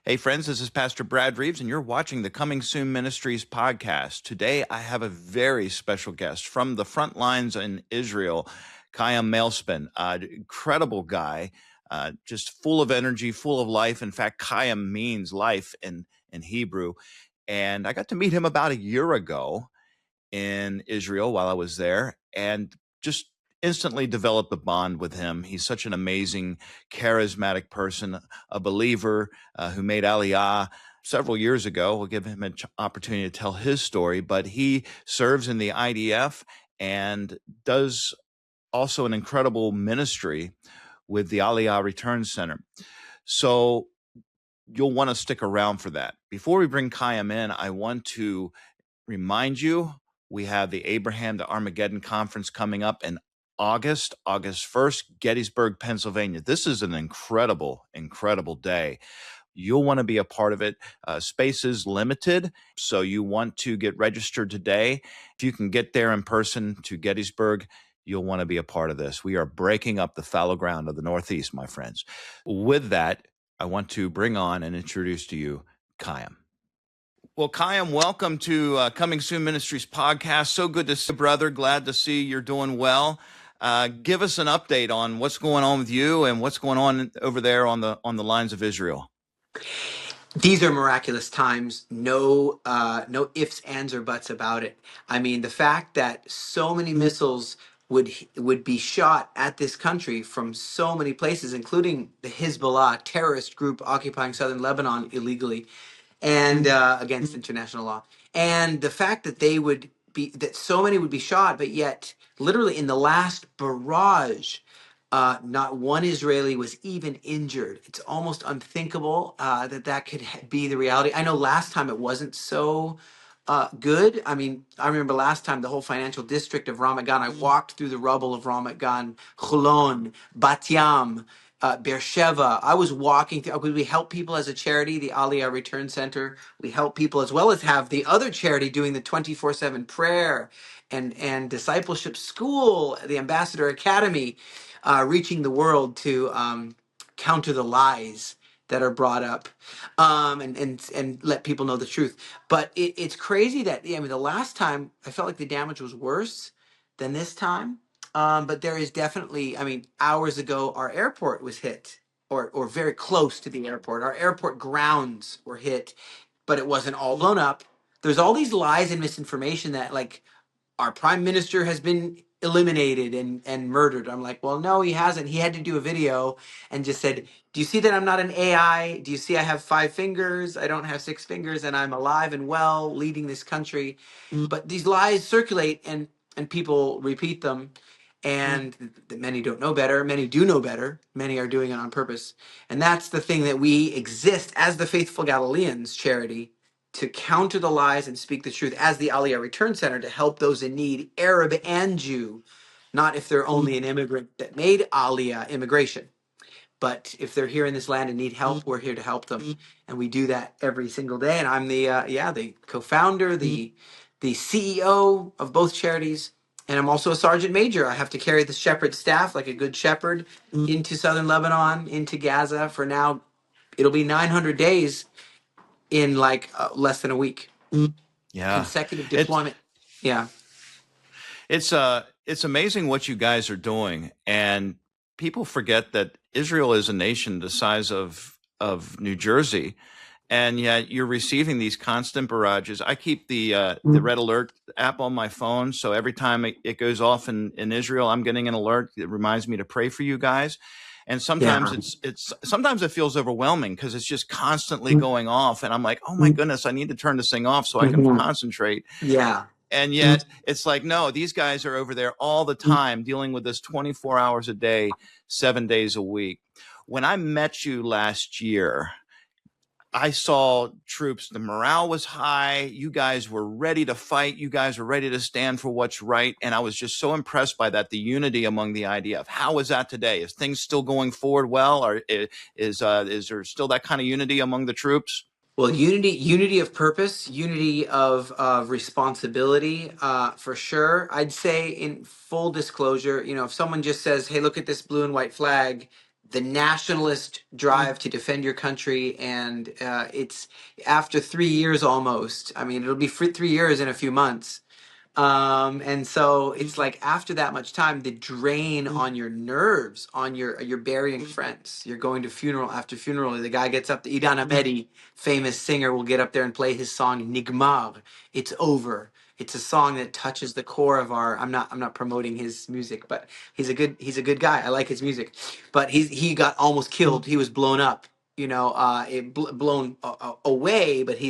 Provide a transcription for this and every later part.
Hey, friends, this is Pastor Brad Reaves, and you're watching the Coming Soon Ministries podcast. Today, I have a very special guest from the front lines in Israel, Chaim Malespin, incredible guy, just full of energy, full of life. In fact, Chaim means life in Hebrew. And I got to meet him about a year ago in Israel while I was there, and just instantly developed a bond with him. He's such an amazing, charismatic person, a believer who made Aliyah several years ago. We'll give him an opportunity to tell his story, but he serves in the IDF and does also an incredible ministry with the Aliyah Return Center. So you'll want to stick around for that. Before we bring Chaim in, I want to remind you we have the Abraham to Armageddon conference coming up in August 1st, Gettysburg, Pennsylvania. This is an incredible, incredible day. You'll want to be a part of it. Space is limited, so you want to get registered today. If you can get there in person to Gettysburg, you'll want to be a part of this. We are breaking up the fallow ground of the Northeast, my friends. With that, I want to bring on and introduce to you Chaim. Well, Chaim, welcome to Coming Soon Ministries podcast. So good to see you, brother. Glad to see you're doing well. Give us an update on what's going on with you and what's going on over there on the lines of Israel. These are miraculous times. No ifs, ands, or buts about it. I mean, the fact that so many missiles would be shot at this country from so many places, including the Hezbollah terrorist group occupying southern Lebanon illegally and against international law, and the fact that that so many would be shot, but yet literally in the last barrage, not one Israeli was even injured. It's almost unthinkable that could be the reality. I know last time it wasn't so good. I mean, I remember last time the whole financial district of Ramat Gan, I walked through the rubble of Ramat Gan, Chulon, Bat Yam, Beersheba. I was walking through, we help people as a charity, the Aliyah Return Center. We help people as well as have the other charity doing the 24/7 prayer and discipleship school, the Ambassador Academy, reaching the world to counter the lies that are brought up, and let people know the truth. But it's crazy that, I mean, the last time I felt like the damage was worse than this time. But there is definitely, I mean, hours ago, our airport was hit, or very close to the airport. Our airport grounds were hit, but it wasn't all blown up. There's all these lies and misinformation that, like, our prime minister has been eliminated and murdered. I'm like, well, no, he hasn't. He had to do a video and just said, do you see that I'm not an AI? Do you see I have 5 fingers? I don't have 6 fingers, and I'm alive and well leading this country. But these lies circulate, and people repeat them. And many don't know better. Many do know better. Many are doing it on purpose. And that's the thing, that we exist as the Faithful Galileans charity to counter the lies and speak the truth as the Aliyah Return Center, to help those in need, Arab and Jew, not if they're only an immigrant that made Aliyah immigration. But if they're here in this land and need help, we're here to help them. And we do that every single day. And I'm the co-founder, the CEO of both charities. And I'm also a sergeant major. I have to carry the shepherd staff like a good shepherd into southern Lebanon, into Gaza. For now, it'll be 900 days in like less than a week. Yeah. Consecutive deployment. It's amazing what you guys are doing. And people forget that Israel is a nation the size of New Jersey. And yet you're receiving these constant barrages. I keep the Red Alert app on my phone. So every time it goes off in Israel, I'm getting an alert. It reminds me to pray for you guys. And sometimes sometimes it feels overwhelming because it's just constantly going off. And I'm like, oh my goodness, I need to turn this thing off so I can concentrate. Yeah. And yet it's like, no, these guys are over there all the time dealing with this 24 hours a day, 7 days a week. When I met you last year, I saw troops, the morale was high. You guys were ready to fight. You guys were ready to stand for what's right. And I was just so impressed by that, the unity among the IDF. How is that today? Is things still going forward well? Or is there still that kind of unity among the troops? Well, unity of purpose, unity of responsibility, for sure. I'd say, in full disclosure, if someone just says, "Hey, look at this blue and white flag," the nationalist drive to defend your country, and it's after 3 years almost. I mean, it'll be 3 years in a few months. And so it's like after that much time, the drain on your nerves, on you're burying friends. You're going to funeral after funeral. The guy gets up, the Idan Amedi, famous singer, will get up there and play his song Nigmar. It's over. It's a song that touches the core of our. I'm not promoting his music, but he's a good guy. I like his music, but he got almost killed. He was blown up. Blown away, but he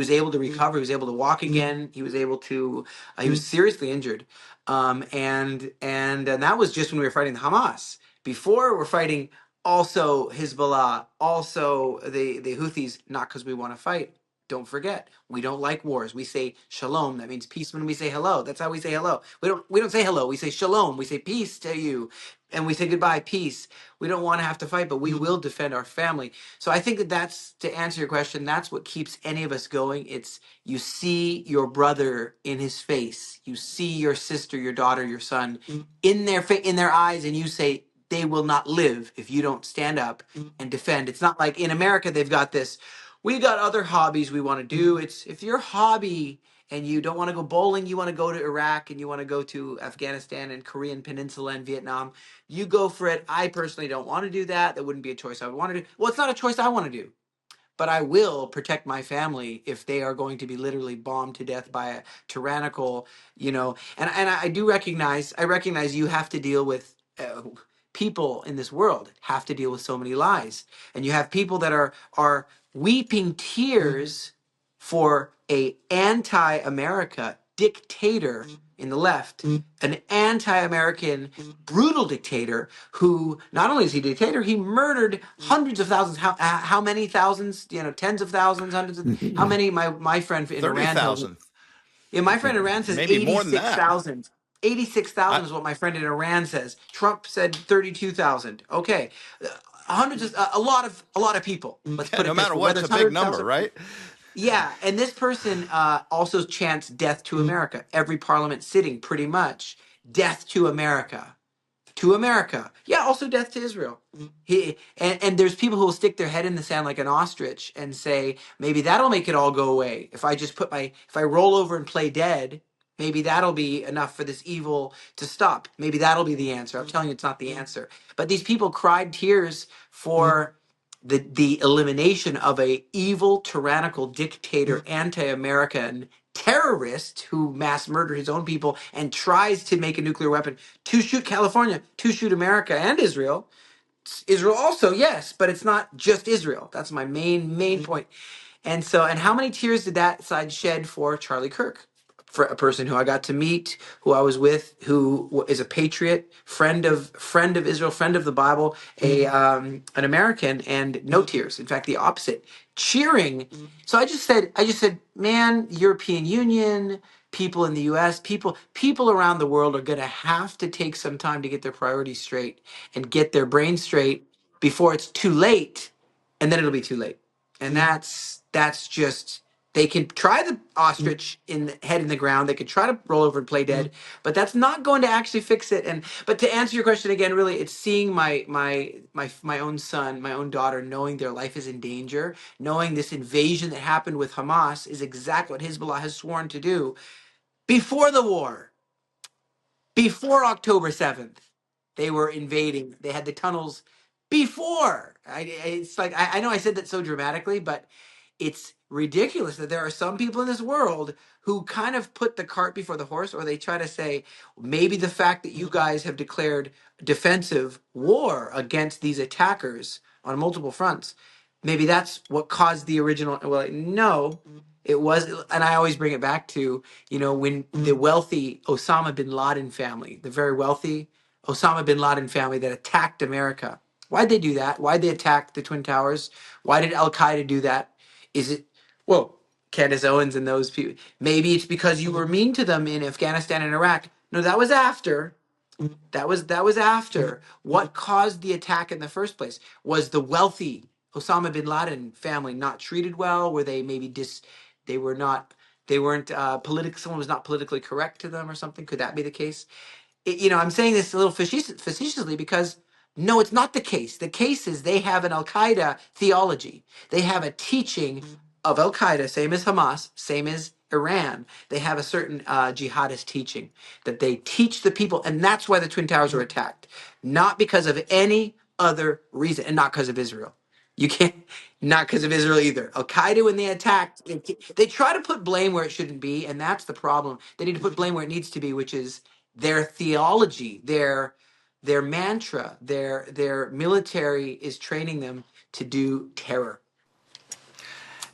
was able to recover. He was able to walk again. He was able to. He was seriously injured, and that was just when we were fighting the Hamas. Before we're fighting also Hezbollah, also the Houthis, not because we want to fight. Don't forget, we don't like wars. We say shalom. That means peace when we say hello. That's how we say hello. We don't say hello. We say shalom. We say peace to you, and we say goodbye, peace. We don't want to have to fight, but we will defend our family. So I think that's to answer your question. That's what keeps any of us going. It's you see your brother in his face. You see your sister, your daughter, your son in their eyes, and you say they will not live if you don't stand up and defend. It's not like in America they've got this. We got other hobbies we want to do. It's if your hobby and you don't want to go bowling, you want to go to Iraq and you want to go to Afghanistan and Korean Peninsula and Vietnam, you go for it. I personally don't want to do that. That wouldn't be a choice I would want to do. Well, it's not a choice I want to do, but I will protect my family if they are going to be literally bombed to death by a tyrannical, and I do recognize you have to deal with people in this world have to deal with so many lies, and you have people that are weeping tears for a anti-America dictator in the left, an anti-American brutal dictator who not only is he a dictator, he murdered hundreds of thousands. How many thousands? Tens of thousands, hundreds of how many? My friend in Iran tells me. 30,000. Yeah, my friend in Iran says Maybe more than that. 86,000. 86,000 I, is what my friend in Iran says. Trump said 32,000. Okay, hundreds of a lot of people. Let's yeah, put no it this matter way. what, Whether it's a it's big number, 100,000. right? Yeah, and this person also chants "Death to America." Every parliament sitting, pretty much, "Death to America." To America. Yeah, also death to Israel. And there's people who will stick their head in the sand like an ostrich and say, maybe that'll make it all go away. If I roll over and play dead, maybe that'll be enough for this evil to stop. Maybe that'll be the answer. I'm telling you, it's not the answer. But these people cried tears for the elimination of a evil, tyrannical dictator, anti-American terrorist who mass murdered his own people and tries to make a nuclear weapon to shoot California, to shoot America and Israel. Israel also, yes, but it's not just Israel. That's my main point. And how many tears did that side shed for Charlie Kirk? For a person who I got to meet, who I was with, who is a patriot, friend of Israel, friend of the Bible, an American, and no tears. In fact, the opposite, cheering. So I just said, man, European Union, people in the U.S., people around the world are going to have to take some time to get their priorities straight and get their brains straight before it's too late, and then it'll be too late. And that's just they can try the ostrich in the head in the ground. They could try to roll over and play dead, but that's not going to actually fix it. But to answer your question again, really, it's seeing my own son, my own daughter, knowing their life is in danger, knowing this invasion that happened with Hamas is exactly what Hezbollah has sworn to do before the war, before October 7th. They were invading. They had the tunnels before. It's like I know I said that so dramatically, but it's ridiculous that there are some people in this world who kind of put the cart before the horse, or they try to say maybe the fact that you guys have declared defensive war against these attackers on multiple fronts, maybe that's what caused the original. Well, no, it was, and I always bring it back to when the wealthy Osama bin Laden family, the very wealthy Osama bin Laden family that attacked America. Why'd they do that? Why'd they attack the Twin Towers? Why did Al Qaeda do that? Is it, well, Candace Owens and those people? Maybe it's because you were mean to them in Afghanistan and Iraq. No, that was after. That was after. What caused the attack in the first place? Was the wealthy Osama bin Laden family not treated well? Were they maybe they were not they weren't someone was not politically correct to them or something? Could that be the case? I'm saying this a little facetiously because No, it's not the case. The case is they have an Al Qaeda theology. They have a teaching of Al Qaeda, same as Hamas, same as Iran. They have a certain jihadist teaching that they teach the people, and that's why the Twin Towers were attacked, not because of any other reason, and not because of Israel. You can't, not because of Israel either. Al Qaeda, when they attacked, they try to put blame where it shouldn't be, and that's the problem. They need to put blame where it needs to be, which is their theology, their mantra, their military is training them to do terror.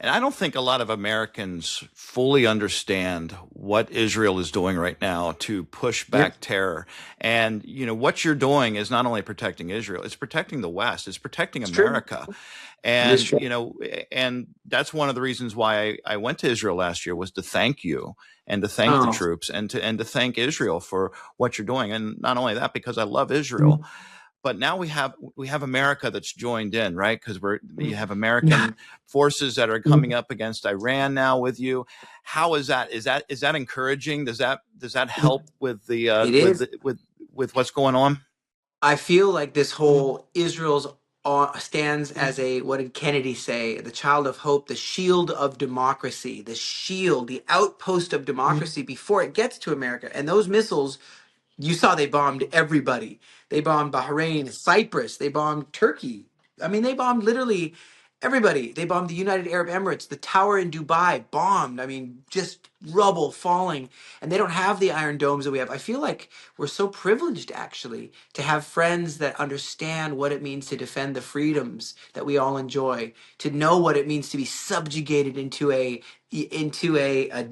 And I don't think a lot of Americans fully understand what Israel is doing right now to push Yep. back terror. And, what you're doing is not only protecting Israel, it's protecting the West, it's protecting It's true. America. It is And, true. and that's one of the reasons why I went to Israel last year, was to thank you and to thank the Oh. troops and to thank Israel for what you're doing. And not only that, because I love Israel, but now we have America that's joined in, right? Because you have American forces that are coming up against Iran now with you. How is that? Is that encouraging? Does that help with the It is. with what's going on? I feel like this whole Israel's stands as a, what did Kennedy say? The child of hope, the shield of democracy, the shield, the outpost of democracy before it gets to America. And those missiles, you saw they bombed everybody. They bombed Bahrain, Cyprus, they bombed Turkey. I mean, they bombed literally everybody. They bombed the United Arab Emirates, the tower in Dubai bombed. I mean, just rubble falling. And they don't have the iron domes that we have. I feel like we're so privileged, actually, to have friends that understand what it means to defend the freedoms that we all enjoy, to know what it means to be subjugated into a dimitude,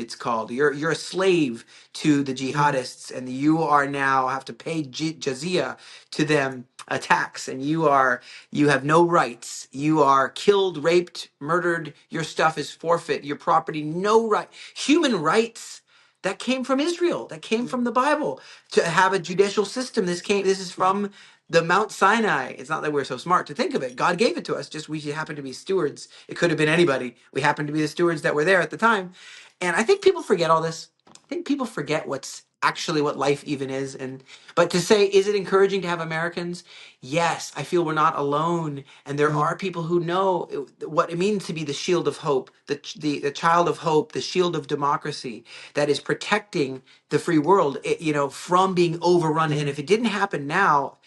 it's called. You're a slave to the jihadists, and you are now have to pay jizya to them, attacks, and you have no rights. You are killed, raped, murdered. Your stuff is forfeit. Your property, no right. Human rights that came from Israel. That came from the Bible. To have a judicial system. This is from the Mount Sinai. It's not that we're so smart to think of it. God gave it to us. Just we happen to be stewards. It could have been anybody. We happen to be the stewards that were there at the time. And I think people forget all this. I think people forget what's actually what life even is. And but to say, is it encouraging to have Americans? Yes, I feel we're not alone, and there are people who know what it means to be the shield of hope, the child of hope, the shield of democracy that is protecting the free world, from being overrun. And if it didn't happen now,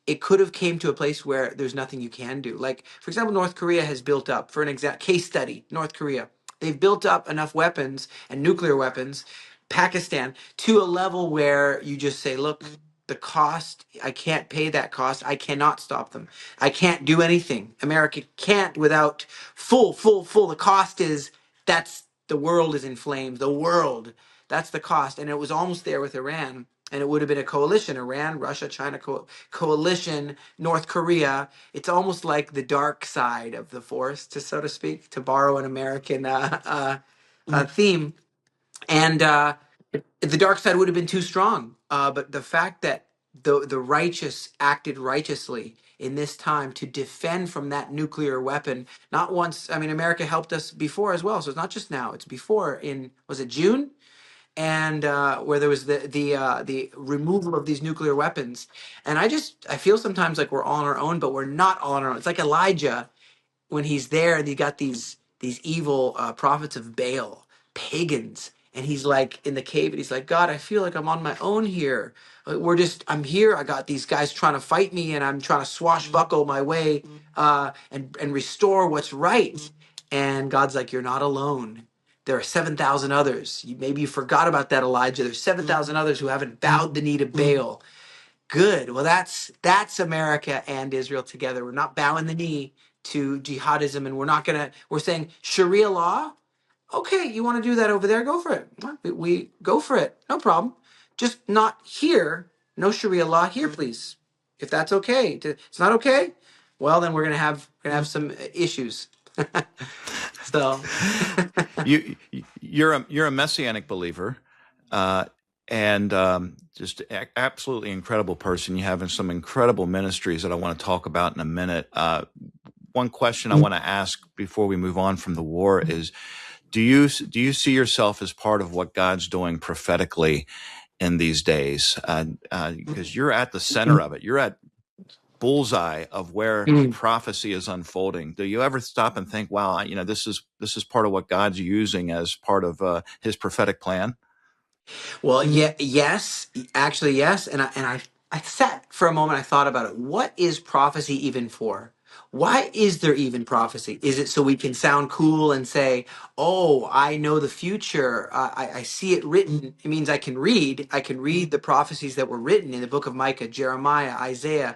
it could have came to a place where there's nothing you can do. Like, for example, North Korea has built up, for an exact case study, North Korea, they've built up enough weapons and nuclear weapons, Pakistan, to a level where you just say, look, the cost, I can't pay that cost. I cannot stop them. I can't do anything. America can't without full. The cost is, that's, the world is in flames. The world, that's the cost. And it was almost there with Iran. And it would have been a coalition, Iran, Russia, China, coalition, North Korea. It's almost like the dark side of the force, to so to speak, to borrow an American theme. And the dark side would have been too strong. But the fact that the righteous acted righteously in this time to defend from that nuclear weapon, not once. I mean, America helped us before as well. So it's not just now; it's before. In, was it June? And where there was the removal of these nuclear weapons. And I feel sometimes like we're all on our own, but we're not all on our own. It's like Elijah when he's there, and you got these evil prophets of Baal, pagans, and he's like in the cave, and he's like, God, I feel like I'm on my own here. I'm here. I got these guys trying to fight me, and I'm trying to swashbuckle my way and restore what's right. And God's like, you're not alone. There are 7,000 others. Maybe you forgot about that, Elijah. There's 7,000 others who haven't bowed the knee to Baal. Good. Well, that's America and Israel together. We're not bowing the knee to jihadism, and we're saying Sharia law. Okay, you want to do that over there? Go for it. We go for it. No problem. Just not here. No Sharia law here, please. If that's okay. It's not okay. Well, then we're gonna have some issues. So You're a messianic believer, and just absolutely incredible person. You have some incredible ministries that I want to talk about in a minute. One question I want to ask before we move on from the war is: do you see yourself as part of what God's doing prophetically in these days, because you're at the center of it. You're at bullseye of where Mm. prophecy is unfolding. Do you ever stop and think, wow, this is part of what God's using as part of his prophetic plan? Well, yeah, yes, actually, yes. I sat for a moment. I thought about it. What is prophecy even for? Why is there even prophecy? Is it so we can sound cool and say, "Oh, I know the future. I see it written." It means I can read. I can read the prophecies that were written in the book of Micah, Jeremiah, Isaiah,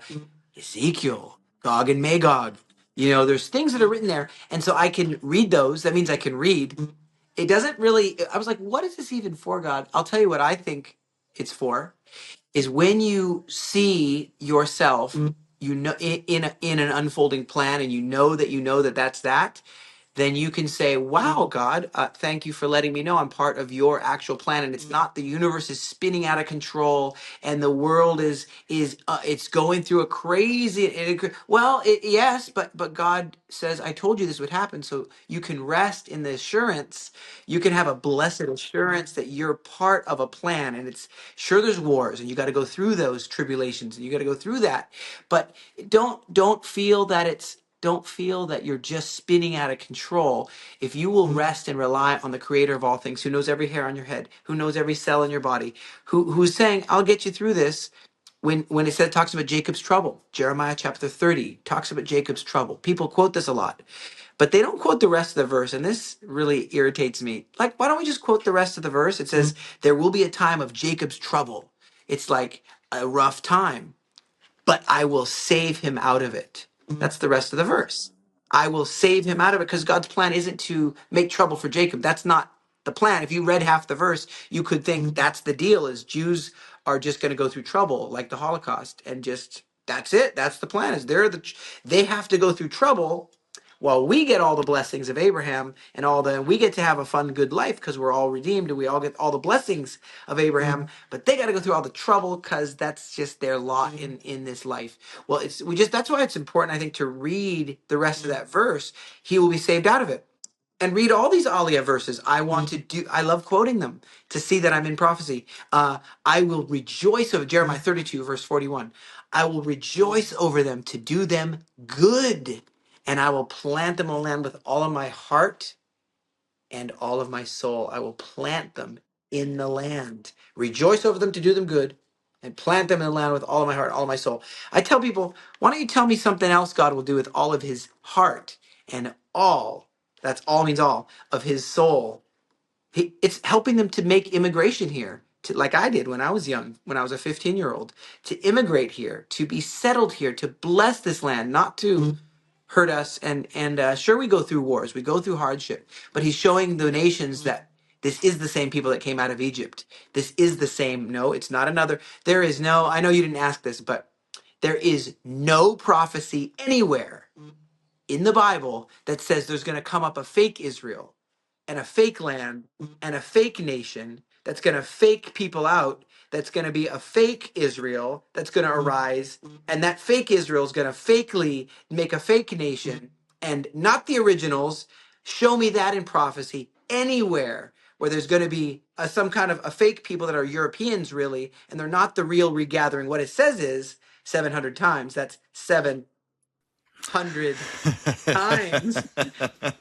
Ezekiel, Gog and Magog. There's things that are written there, and so I can read those. That means I can read. It doesn't really. I was like, what is this even for, God? I'll tell you what I think it's for is when you see yourself, in an unfolding plan, and you know that that's that. Then you can say, wow, God, thank you for letting me know I'm part of your actual plan. And it's not the universe is spinning out of control and the world is it's going through a crazy, yes, but God says, I told you this would happen. So you can rest in the assurance. You can have a blessed assurance that you're part of a plan. And it's sure there's wars and you got to go through those tribulations and you got to go through that. But don't feel that you're just spinning out of control. If you will rest and rely on the creator of all things, who knows every hair on your head, who knows every cell in your body, who's saying, I'll get you through this. When it talks about Jacob's trouble, Jeremiah chapter 30 talks about Jacob's trouble. People quote this a lot, but they don't quote the rest of the verse. And this really irritates me. Like, why don't we just quote the rest of the verse? It says, there will be a time of Jacob's trouble. It's like a rough time, but I will save him out of it. That's the rest of the verse. I will save him out of it because God's plan isn't to make trouble for Jacob. That's not the plan. If you read half the verse, you could think that's the deal is Jews are just going to go through trouble like the Holocaust and just that's it. That's the plan is they have to go through trouble while we get all the blessings of Abraham and we get to have a fun, good life because we're all redeemed and we all get all the blessings of Abraham, but they got to go through all the trouble because that's just their lot in this life. Well, that's why it's important, I think, to read the rest of that verse. He will be saved out of it. And read all these Aliyah verses. I love quoting them to see that I'm in prophecy. I will rejoice over Jeremiah 32, verse 41. I will rejoice over them to do them good, and I will plant them on land with all of my heart and all of my soul. I will plant them in the land. Rejoice over them to do them good, and plant them in the land with all of my heart, all of my soul. I tell people, why don't you tell me something else God will do with all of his heart and all, that's all means all, of his soul. It's helping them to make immigration here, like I did when I was young, when I was a 15-year-old, to immigrate here, to be settled here, to bless this land, not to hurt us. And sure, we go through wars, we go through hardship, but he's showing the nations that this is the same people that came out of Egypt. This is the same. No, it's not another. There is no, I know you didn't ask this, but there is no prophecy anywhere in the Bible that says there's going to come up a fake Israel and a fake land and a fake nation that's going to fake people out, that's going to be a fake Israel that's going to arise, and that fake Israel is going to fakely make a fake nation and not the originals. Show me that in prophecy anywhere where there's going to be some kind of a fake people that are Europeans really, and they're not the real regathering. What it says is 700 times. That's 700 times.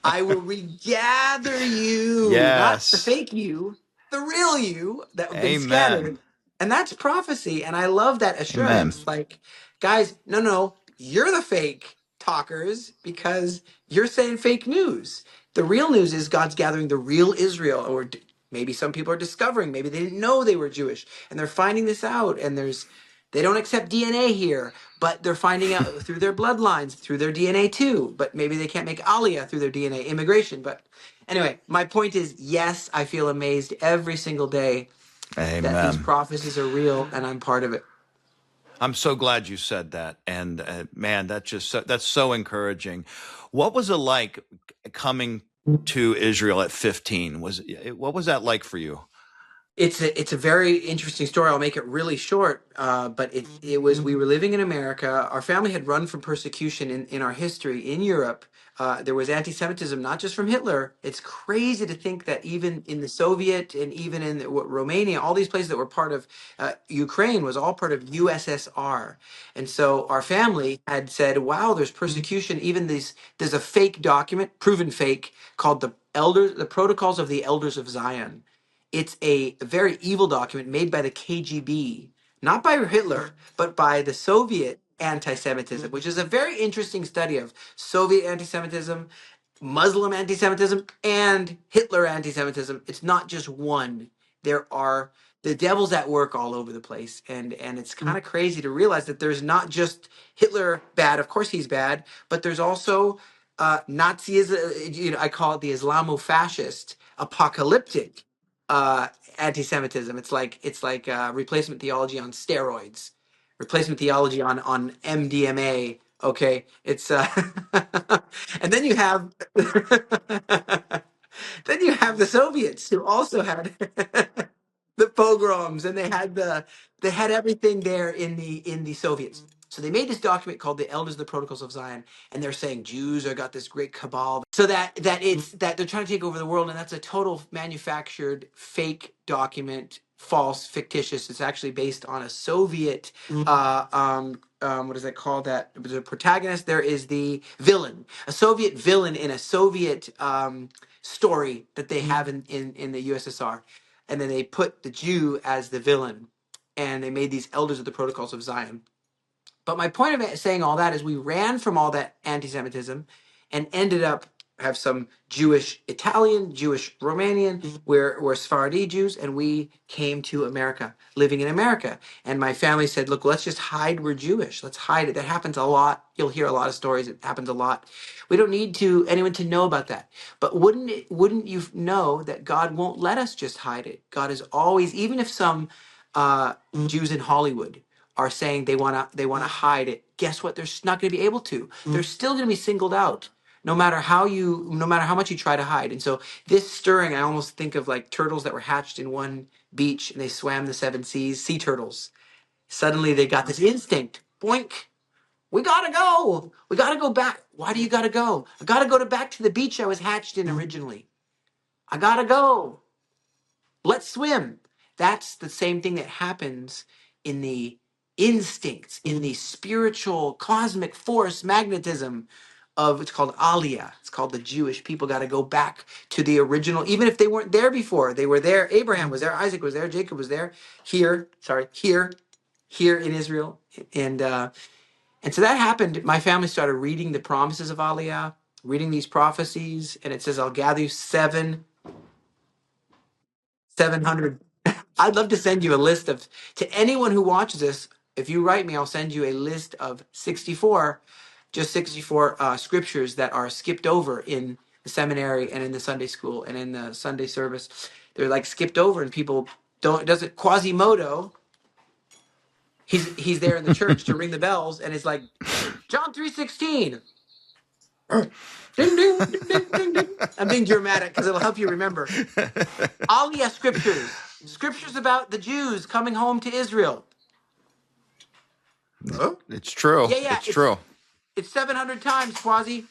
I will regather you, not the Yes. fake you, the real you that have been Amen. scattered. And that's prophecy. And I love that Amen. assurance. Like, guys, no, you're the fake talkers because you're saying fake news. The real news is God's gathering the real Israel. Or maybe some people are discovering, maybe they didn't know they were Jewish and they're finding this out. And they don't accept DNA here, but they're finding out through their bloodlines, through their DNA too. But maybe they can't make Aliyah through their DNA immigration. But anyway, my point is, yes, I feel amazed every single day that these Amen. prophecies are real, and I'm part of it. I'm so glad you said that, and man, that's so encouraging. What was it like coming to Israel at 15? What was that like for you? It's a very interesting story. I'll make it really short. But it was, we were living in America. Our family had run from persecution in our history in Europe. There was anti-Semitism, not just from Hitler. It's crazy to think that even in the Soviet and even in Romania, all these places that were part of Ukraine was all part of USSR. And so our family had said, "Wow, there's persecution." Even these, there's a fake document, proven fake, called the Protocols of the Elders of Zion. It's a very evil document made by the KGB, not by Hitler, but by the Soviet anti-Semitism, which is a very interesting study of Soviet anti-Semitism, Muslim anti-Semitism, and Hitler anti-Semitism. It's not just one. There are, the devil's at work all over the place, and it's kind of crazy to realize that there's not just Hitler bad. Of course he's bad, but there's also Nazism. I call it the Islamo-fascist, apocalyptic anti-Semitism. It's like replacement theology on steroids, replacement theology on MDMA. Okay, it's and then you have then you have the Soviets who also had the pogroms, and they had everything there in the Soviets. So they made this document called the Elders of the Protocols of Zion, and they're saying Jews are got this great cabal, so that they're trying to take over the world, and that's a total manufactured fake document, false, fictitious. It's actually based on a Soviet what is it called? That the protagonist there is the villain, a Soviet villain in a Soviet story that they have in the USSR, and then they put the Jew as the villain, and they made these Elders of the Protocols of Zion. But my point of saying all that is we ran from all that anti-Semitism and ended up have some Jewish Italian, Jewish Romanian, we're Sephardi Jews, and we came to America, living in America. And my family said, "Look, let's just hide we're Jewish. Let's hide it." That happens a lot. You'll hear a lot of stories. It happens a lot. We don't need anyone to know about that. But wouldn't you know that God won't let us just hide it? God is always, even if some Jews in Hollywood are saying they wanna hide it, guess what? They're not going to be able to. They're still going to be singled out, no matter how much you try to hide. And so this stirring, I almost think of like turtles that were hatched in one beach and they swam the seven seas. Sea turtles. Suddenly they got this instinct. Boink. We gotta go. We gotta go back. Why do you gotta go? I gotta go back to the beach I was hatched in originally. I gotta go. Let's swim. That's the same thing that happens in the instincts, in the spiritual cosmic force magnetism of, it's called Aliyah. It's called the Jewish people got to go back to the original, even if they weren't there before. They were there. Abraham was there. Isaac was there. Jacob was there. Here in Israel. And so that happened. My family started reading the promises of Aliyah, reading these prophecies, and it says, "I'll gather you 700." I'd love to send you a list of, to anyone who watches this, if you write me, I'll send you a list of 64, just 64 scriptures that are skipped over in the seminary and in the Sunday school and in the Sunday service. They're like skipped over, and people don't, it doesn't, Quasimodo, he's there in the church to ring the bells, and it's like, John 3:16. Ding, ding, ding, ding, ding, ding. I'm being dramatic because it'll help you remember. Aliyah scriptures about the Jews coming home to Israel. Huh? It's true. Yeah, It's true. It's 700 times, Quasi.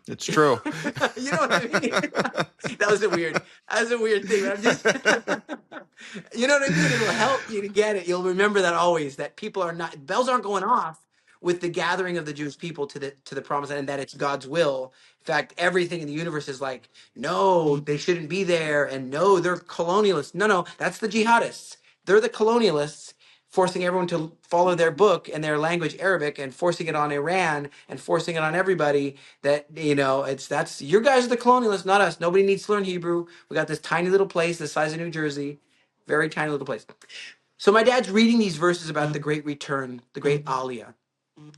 It's true. You know what I mean? That was a weird thing. But I'm just, you know what I mean? It'll help you to get it. You'll remember that always. That people are not, bells aren't going off with the gathering of the Jewish people to the promised land, and that it's God's will. In fact, everything in the universe is like, no, they shouldn't be there, and no, they're colonialists. No, that's the jihadists. They're the colonialists, forcing everyone to follow their book and their language, Arabic, and forcing it on Iran and forcing it on everybody. That, that's, your guys are the colonialists, not us. Nobody needs to learn Hebrew. We got this tiny little place the size of New Jersey, very tiny little place. So my dad's reading these verses about the great return, the great Aliyah.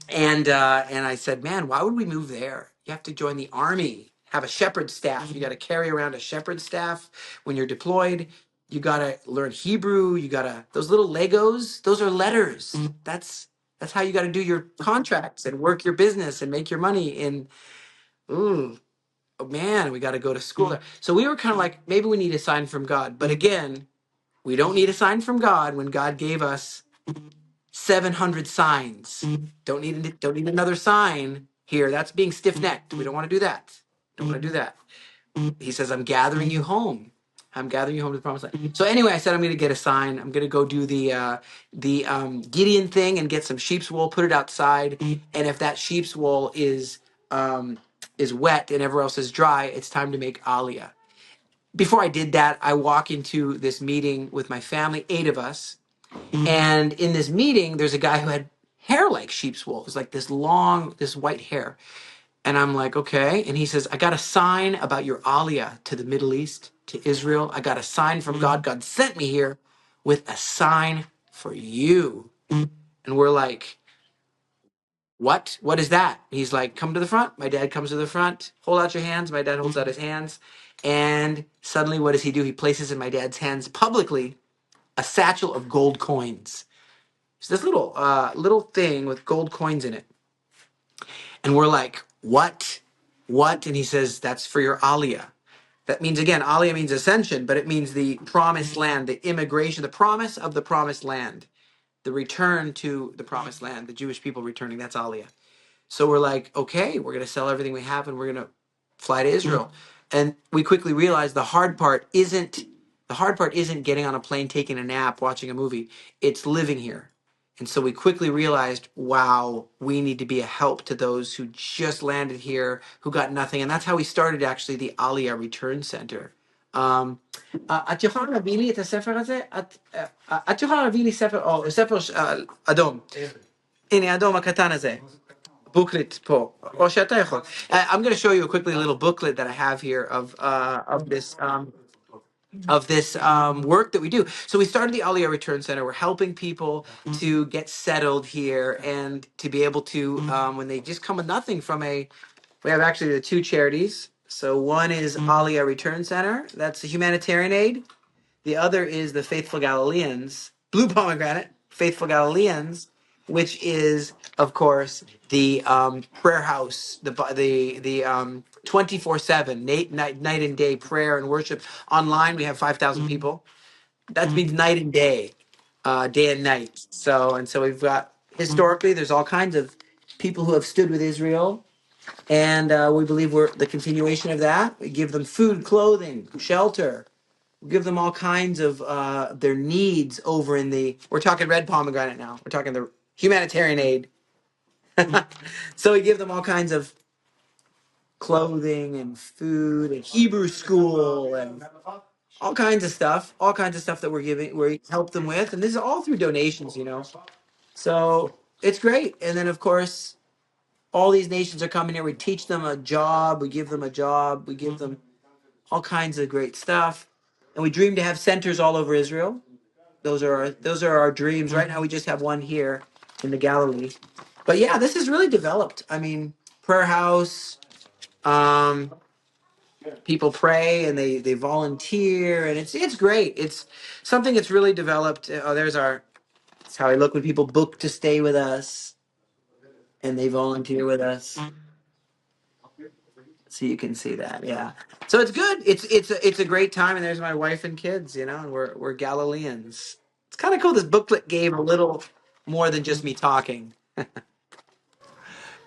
And I said, man, why would we move there? You have to join the army, have a shepherd staff. You got to carry around a shepherd staff when you're deployed. You got to learn Hebrew. You got to, those little Legos, those are letters. That's how you got to do your contracts and work your business and make your money. And ooh, oh, man, we got to go to school there. So we were kind of like, maybe we need a sign from God. But again, we don't need a sign from God when God gave us 700 signs. Don't need another sign here. That's being stiff-necked. We don't want to do that. Don't want to do that. He says, I'm gathering you home. I'm gathering you home to the promised land. So anyway, I said I'm going to get a sign. I'm going to go do the Gideon thing and get some sheep's wool, put it outside, and if that sheep's wool is wet and everywhere else is dry, it's time to make Aliyah. Before I did that, I walk into this meeting with my family, 8 of us, and in this meeting, there's a guy who had hair like sheep's wool. It was like this long, this white hair. And I'm like, okay. And he says, I got a sign about your Aliyah to the Middle East, to Israel. I got a sign from God. God sent me here with a sign for you. And we're like, what? What is that? He's like, come to the front. My dad comes to the front. Hold out your hands. My dad holds out his hands. And suddenly, what does he do? He places in my dad's hands publicly a satchel of gold coins. It's this little thing with gold coins in it. And we're like, what? What? And he says, that's for your Aliyah. That means, again, Aliyah means ascension, but it means the promised land, the immigration, the promise of the promised land, the return to the promised land, the Jewish people returning. That's Aliyah. So we're like, okay, we're going to sell everything we have and we're going to fly to Israel. And we quickly realized the hard part isn't getting on a plane, taking a nap, watching a movie. It's living here. And so we quickly realized, wow, we need to be a help to those who just landed here, who got nothing. And that's how we started actually the Aliyah Return Center. את יכולה להביא לי את הספר הזה? את יכולה להביא לי ספר אדום. הנה, אדום הקטן הזה. Booklet פה. או שאתה יכול. I'm going to show you quickly a little booklet that I have here of this work that we do. So we started the Aliyah Return Center. We're helping people to get settled here and to be able to, when they just come with nothing we have actually the 2 charities. So one is Aliyah Return Center. That's the humanitarian aid. The other is the Faithful Galileans, Blue Pomegranate, Faithful Galileans, which is, of course, the prayer house, the 24/7 night and day prayer and worship online. We have 5,000 people. That means night and day and night. So we've got historically. There's all kinds of people who have stood with Israel, and we believe we're the continuation of that. We give them food, clothing, shelter. We give them all kinds of their needs over in we're talking red pomegranate now. We're talking the humanitarian aid. So we give them all kinds of clothing and food and Hebrew school and all kinds of stuff that we help them with. And this is all through donations. So it's great. And then, of course, all these nations are coming here. We teach them a job. We give them a job. We give them all kinds of great stuff. And we dream to have centers all over Israel. Those are our dreams. Right now, we just have one here in the Galilee. But yeah, this is really developed. I mean, prayer house. People pray and they volunteer, and it's great. It's something that's really developed. Oh, that's how I look when people book to stay with us and they volunteer with us. So you can see that, yeah. So it's good. It's a great time, and there's my wife and kids, and we're Galileans. It's kind of cool. This booklet gave a little more than just me talking.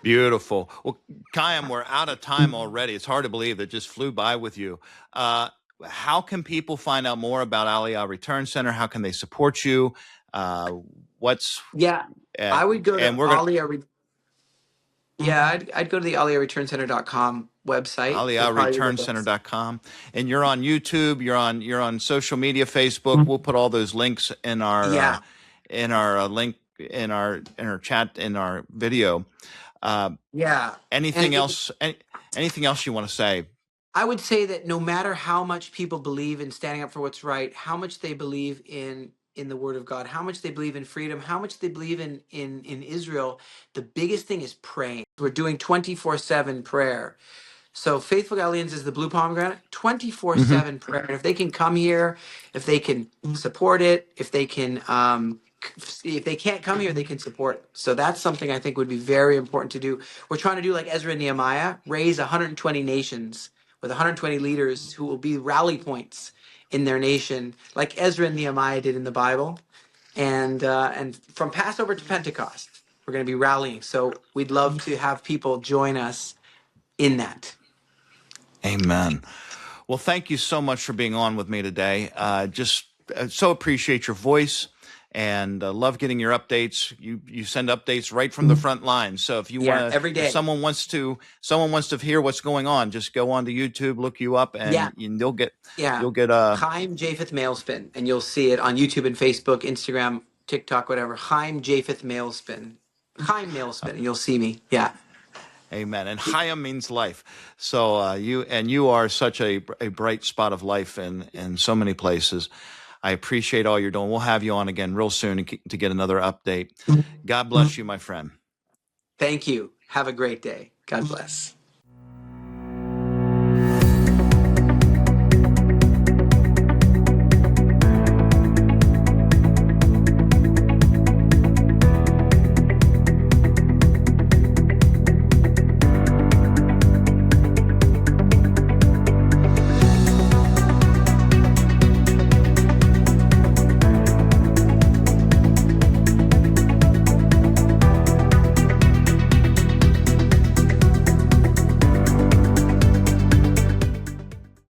Beautiful. Well, Chaim, we're out of time already. It's hard to believe that just flew by with you. How can people find out more about Aliyah Return Center? How can they support you? What's Yeah, I would go to and we're gonna I'd go to the AliyahReturnCenter.com website. Would probably be the best. AliyahReturnCenter.com. And you're on YouTube. You're on social media, Facebook. We'll put all those links in our Yeah, link in our chat in our video. yeah. Anything And else? Anything else you want to say? I would say that no matter how much people believe in standing up for what's right, how much they believe in the Word of God, how much they believe in freedom, how much they believe in Israel, the biggest thing is praying. We're doing 24/7 prayer. So Faithful Galileans is the Blue Pomegranate, Mm-hmm. 24/7 prayer. And if they can come here, if they can support it, if they can't come here, they can support it. So that's something I think would be very important to do. We're trying to do like Ezra and Nehemiah, raise 120 nations with 120 leaders who will be rally points in their nation, like Ezra and Nehemiah did in the Bible. And from Passover to Pentecost, we're going to be rallying. So we'd love to have people join us in that. Amen. Well, thank you so much for being on with me today. Just so appreciate your voice and love getting your updates. You send updates right from the front line. So if you Yeah, want to, every day. if someone wants to hear what's going on, just go onto YouTube, look you up, and Yeah. you'll get Yeah. Chaim Japheth Malespin, and you'll see it on YouTube and Facebook, Instagram, TikTok, whatever. Chaim Japheth Malespin. Chaim Malespin, and you'll see me. Yeah. Amen. And Chaim means life. So you are such a bright spot of life in so many places. I appreciate all you're doing. We'll have you on again real soon to get another update. God bless you, my friend. Thank you. Have a great day. God bless.